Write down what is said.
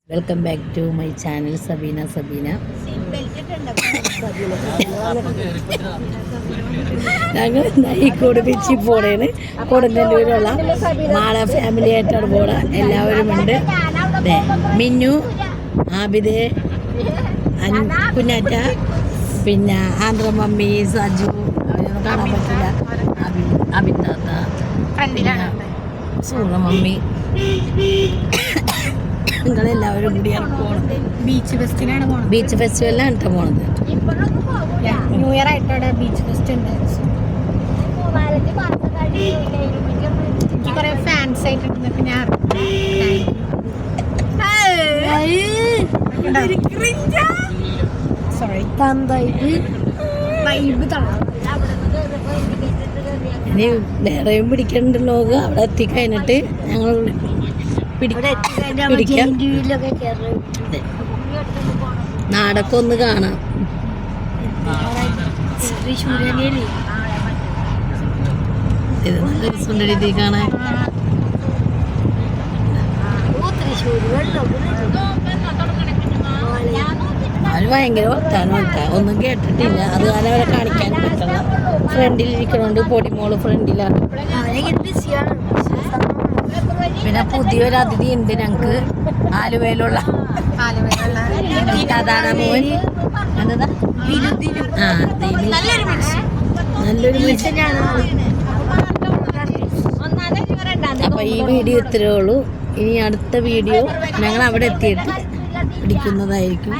Welcome back to my channel Sabeena. ഞങ്ങൾ നയിക്കോട് ബീച്ചിൽ പോണേന്. കൊടുങ്ങല്ലൂരുള്ള Mala family ആയിട്ടാണ് പോണ. എല്ലാവരും ഉണ്ട്. മിന്നു, ആബിദ്, കുഞ്ഞാറ്റ, പിന്നെ ആന്ധ്ര മമ്മി, സജു, അവരൊന്നും കാണാൻ പറ്റില്ല. അബിത്താത്ത, സൂറ മമ്മി, നിങ്ങളെല്ലാവരും കൂടിയാണ് പോണത്. ബീച്ച് ഫെസ്റ്റിനാണ് പോണത്. ബീച്ച് ഫെസ്റ്റിവലിലാണ് കേട്ടോ പോണത്. ന്യൂ ഇയർ ആയിട്ടവിടെ ബീച്ച് ഫെസ്റ്റ് ഉണ്ട്. എനിക്ക് കുറെ ഫാൻസ് ആയിട്ടുണ്ട്. ഞാൻ സോറി വൈബ് തള്ളാം. ഇനി വേറെയും പിടിക്കണ്ടല്ലോ. അവിടെ എത്തിക്കഴിഞ്ഞിട്ട് ഞങ്ങൾ പിടിക്കാം. നാടൊക്കെ ഒന്ന് കാണാം. ഇത് നല്ല രസമുണ്ട് രീതി കാണാൻ. അവര് ഭയങ്കര വർത്താനം ഒന്നും കേട്ടിട്ടില്ല. അത് കാരണം അവരെ കാണിക്കാൻ പറ്റില്ല. ഫ്രണ്ടിലിരിക്കണോണ്ട് പൊടിമോള് ഫ്രണ്ടിലാണ്. പിന്നെ പുതിയൊരു അതിഥി ഉണ്ട് ഞങ്ങക്ക്. ആലുവയിലുള്ള അതാണ് മോൻ. എന്താ നല്ലൊരു മനുഷ്യനാണ്. അപ്പൊ ഈ വീഡിയോ ഇത്രയേ ഉള്ളൂ. ഇനി അടുത്ത വീഡിയോ ഞങ്ങൾ അവിടെ എത്തിയിട്ട് പിടിക്കുന്നതായിരിക്കും.